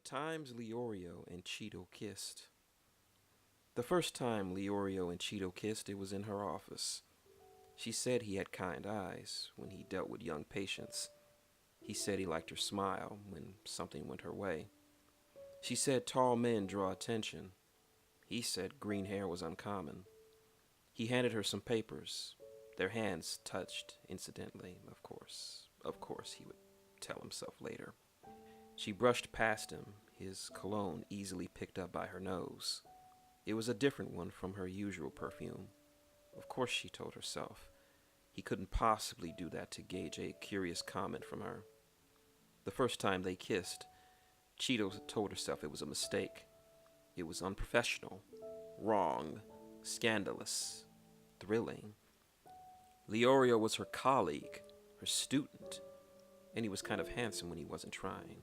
times LEORIO and Cheadle kissed. The first time LEORIO and Cheadle kissed, it was in her office. She said he had kind eyes when he dealt with young patients. He said he liked her smile when something went her way. She said tall men draw attention. He said green hair was uncommon. He handed her some papers. Their hands touched incidentally, of course. Of course, he would tell himself later. She brushed past him, his cologne easily picked up by her nose. It was a different one from her usual perfume. Of course, she told herself. He couldn't possibly do that to gauge a curious comment from her. The first time they kissed, Cheadle told herself it was a mistake. It was unprofessional, wrong, scandalous, thrilling. LEORIO was her colleague, her student, and he was kind of handsome when he wasn't trying.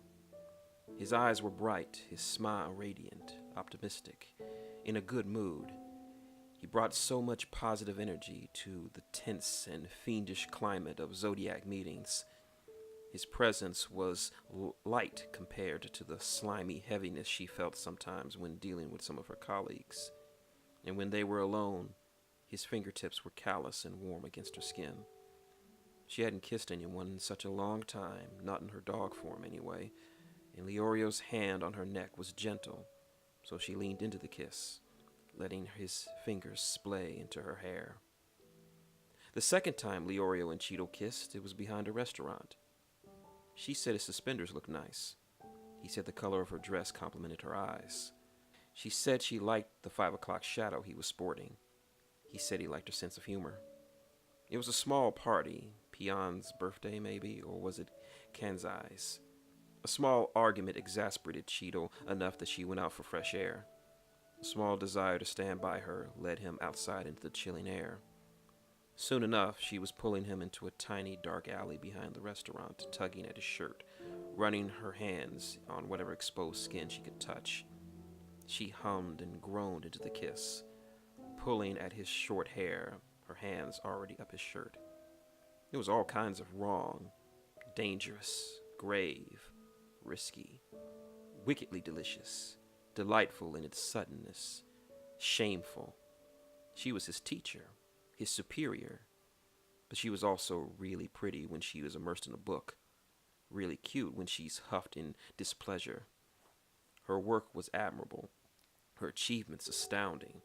His eyes were bright, his smile radiant, optimistic, in a good mood. He brought so much positive energy to the tense and fiendish climate of Zodiac meetings. His presence was light compared to the slimy heaviness she felt sometimes when dealing with some of her colleagues. And when they were alone, his fingertips were callous and warm against her skin. She hadn't kissed anyone in such a long time, not in her dog form anyway, and LEORIO's hand on her neck was gentle, so she leaned into the kiss, letting his fingers splay into her hair. The second time LEORIO and Cheadle kissed, it was behind a restaurant. She said his suspenders looked nice. He said the color of her dress complimented her eyes. She said she liked the 5 o'clock shadow he was sporting. He said he liked her sense of humor. It was a small party, Peon's birthday maybe, or was it Kanzai's? A small argument exasperated Cheadle enough that she went out for fresh air. A small desire to stand by her led him outside into the chilling air. Soon enough, she was pulling him into a tiny dark alley behind the restaurant, tugging at his shirt, running her hands on whatever exposed skin she could touch. She hummed and groaned into the kiss, pulling at his short hair, her hands already up his shirt. It was all kinds of wrong, dangerous, grave, risky, wickedly delicious, delightful in its suddenness, shameful. She was his teacher, his superior, but she was also really pretty when she was immersed in a book, really cute when she's huffed in displeasure. Her work was admirable, her achievements astounding,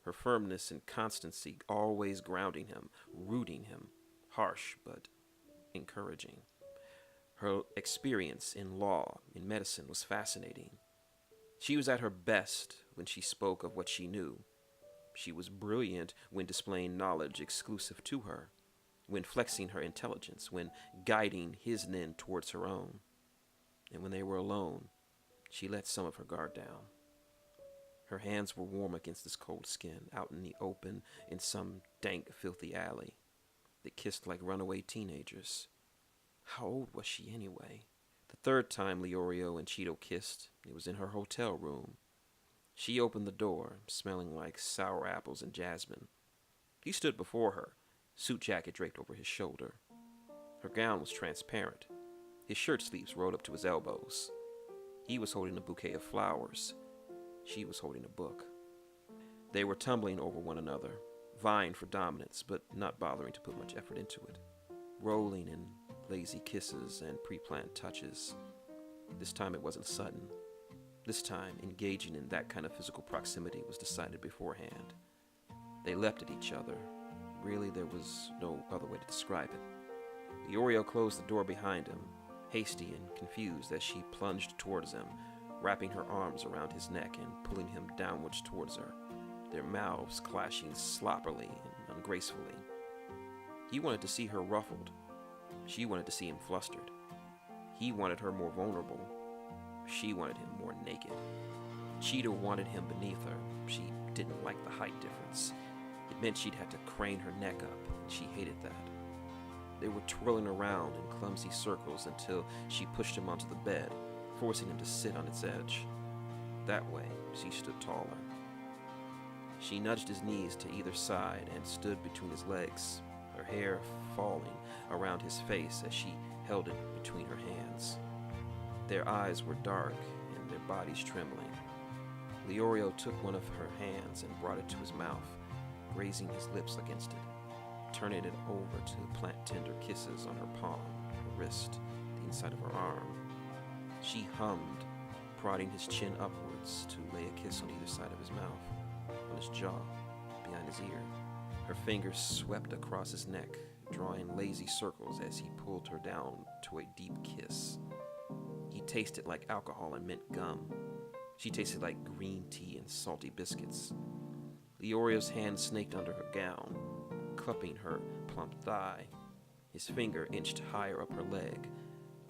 her firmness and constancy always grounding him, rooting him, harsh but encouraging. Her experience in law, in medicine, was fascinating. She was at her best when she spoke of what she knew. She was brilliant when displaying knowledge exclusive to her, when flexing her intelligence, when guiding his nin towards her own. And when they were alone, she let some of her guard down. Her hands were warm against his cold skin, out in the open in some dank, filthy alley. They kissed like runaway teenagers. How old was she anyway? The third time LEORIO and Cheadle kissed, it was in her hotel room. She opened the door, smelling like sour apples and jasmine. He stood before her, suit jacket draped over his shoulder. Her gown was transparent. His shirt sleeves rolled up to his elbows. He was holding a bouquet of flowers. She was holding a book. They were tumbling over one another, vying for dominance, but not bothering to put much effort into it, rolling in lazy kisses and pre-planned touches. This time it wasn't sudden. This time, engaging in that kind of physical proximity was decided beforehand. They leapt at each other. Really, there was no other way to describe it. LEORIO closed the door behind him, hasty and confused as she plunged towards him, wrapping her arms around his neck and pulling him downwards towards her, their mouths clashing sloppily and ungracefully. He wanted to see her ruffled. She wanted to see him flustered. He wanted her more vulnerable. She wanted him more naked. Cheadle wanted him beneath her. She didn't like the height difference. It meant she'd have to crane her neck up. She hated that. They were twirling around in clumsy circles until she pushed him onto the bed, forcing him to sit on its edge. That way, she stood taller. She nudged his knees to either side and stood between his legs, her hair falling around his face as she held it between her hands. Their eyes were dark and bodies trembling. LEORIO took one of her hands and brought it to his mouth, grazing his lips against it, turning it over to plant tender kisses on her palm, her wrist, the inside of her arm. She hummed, prodding his chin upwards to lay a kiss on either side of his mouth, on his jaw, behind his ear. Her fingers swept across his neck, drawing lazy circles as he pulled her down to a deep kiss. He tasted like alcohol and mint gum. She tasted like green tea and salty biscuits. LEORIO's hand snaked under her gown, cupping her plump thigh. His finger inched higher up her leg,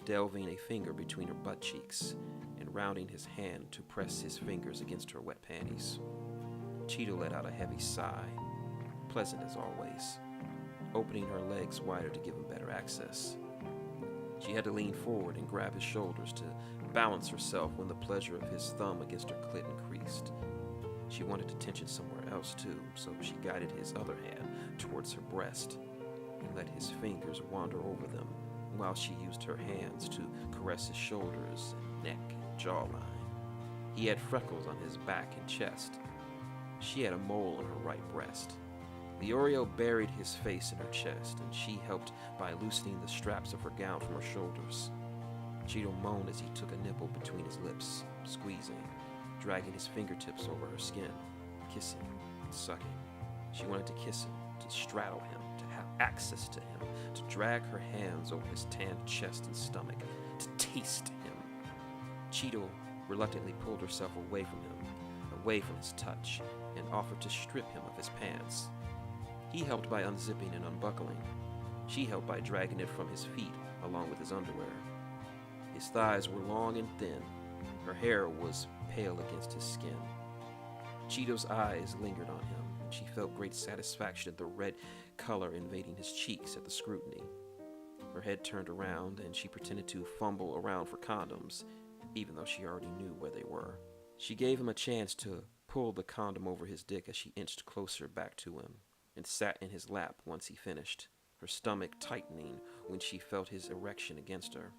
delving a finger between her butt cheeks and rounding his hand to press his fingers against her wet panties. Cheadle let out a heavy sigh, pleasant as always, opening her legs wider to give him better access. She had to lean forward and grab his shoulders to balance herself when the pleasure of his thumb against her clit increased. She wanted attention somewhere else too, so she guided his other hand towards her breast and let his fingers wander over them while she used her hands to caress his shoulders and neck and jawline. He had freckles on his back and chest. She had a mole on her right breast. LEORIO buried his face in her chest, and she helped by loosening the straps of her gown from her shoulders. Cheadle moaned as he took a nipple between his lips, squeezing, dragging his fingertips over her skin, kissing and sucking. She wanted to kiss him, to straddle him, to have access to him, to drag her hands over his tanned chest and stomach, to taste him. Cheadle reluctantly pulled herself away from him, away from his touch, and offered to strip him of his pants. He helped by unzipping and unbuckling. She helped by dragging it from his feet along with his underwear. His thighs were long and thin. Her hair was pale against his skin. Cheadle's eyes lingered on him, and she felt great satisfaction at the red color invading his cheeks at the scrutiny. Her head turned around, and she pretended to fumble around for condoms, even though she already knew where they were. She gave him a chance to pull the condom over his dick as she inched closer back to him and sat in his lap once he finished, her stomach tightening when she felt his erection against her.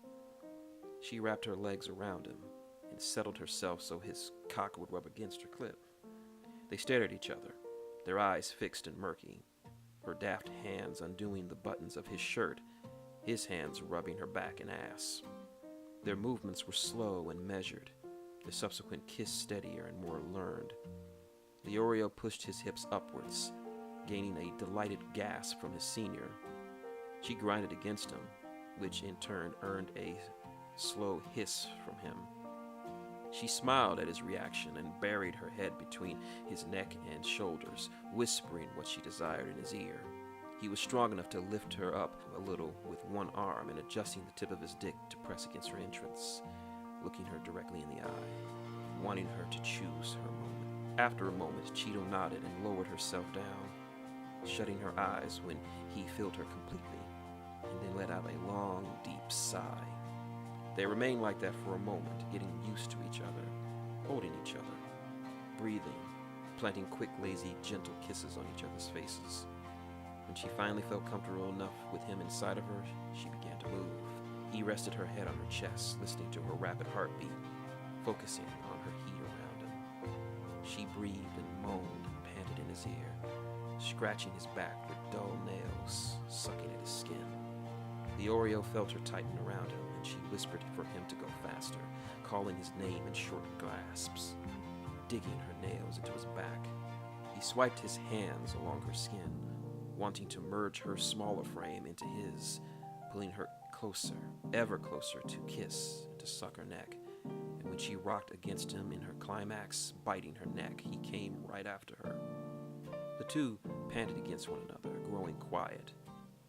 She wrapped her legs around him and settled herself so his cock would rub against her clit. They stared at each other, their eyes fixed and murky, her daft hands undoing the buttons of his shirt, his hands rubbing her back and ass. Their movements were slow and measured, the subsequent kiss steadier and more learned. LEORIO pushed his hips upwards, gaining a delighted gasp from his senior. She grinded against him, which in turn earned a slow hiss from him. She smiled at his reaction and buried her head between his neck and shoulders, whispering what she desired in his ear. He was strong enough to lift her up a little with one arm and adjusting the tip of his dick to press against her entrance, looking her directly in the eye, wanting her to choose her moment. After a moment, Cheadle nodded and lowered herself down, shutting her eyes when he filled her completely, and then let out a long, deep sigh. They remained like that for a moment, getting used to each other, holding each other, breathing, planting quick, lazy, gentle kisses on each other's faces. When she finally felt comfortable enough with him inside of her, she began to move. He rested her head on her chest, listening to her rapid heartbeat, focusing on her heat around him. She breathed and moaned and panted in his ear, scratching his back with dull nails, sucking at his skin. LEORIO felt her tighten around him, and she whispered for him to go faster, calling his name in short gasps, digging her nails into his back. He swiped his hands along her skin, wanting to merge her smaller frame into his, pulling her closer, ever closer to kiss and to suck her neck. And when she rocked against him in her climax, biting her neck, he came right after her. The two panted against one another, growing quiet.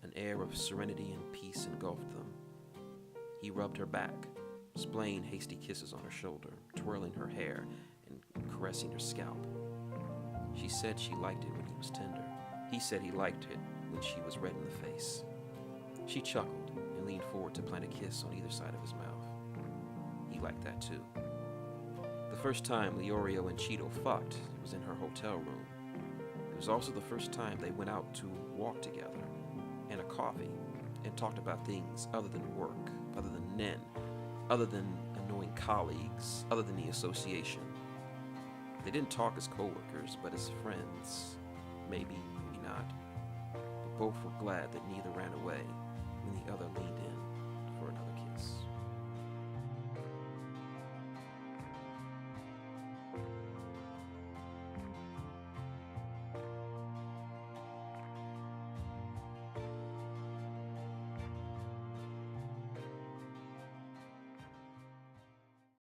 An air of serenity and peace engulfed them. He rubbed her back, splaying hasty kisses on her shoulder, twirling her hair and caressing her scalp. She said she liked it when he was tender. He said he liked it when she was red in the face. She chuckled and leaned forward to plant a kiss on either side of his mouth. He liked that too. The first time LEORIO and Cheadle fucked was in her hotel room. It was also the first time they went out to walk together and a coffee and talked about things other than work, other than Nen, other than annoying colleagues other than the association. They didn't talk as co-workers, but as friends. Maybe, maybe not. But both were glad that neither ran away when the other leaned in.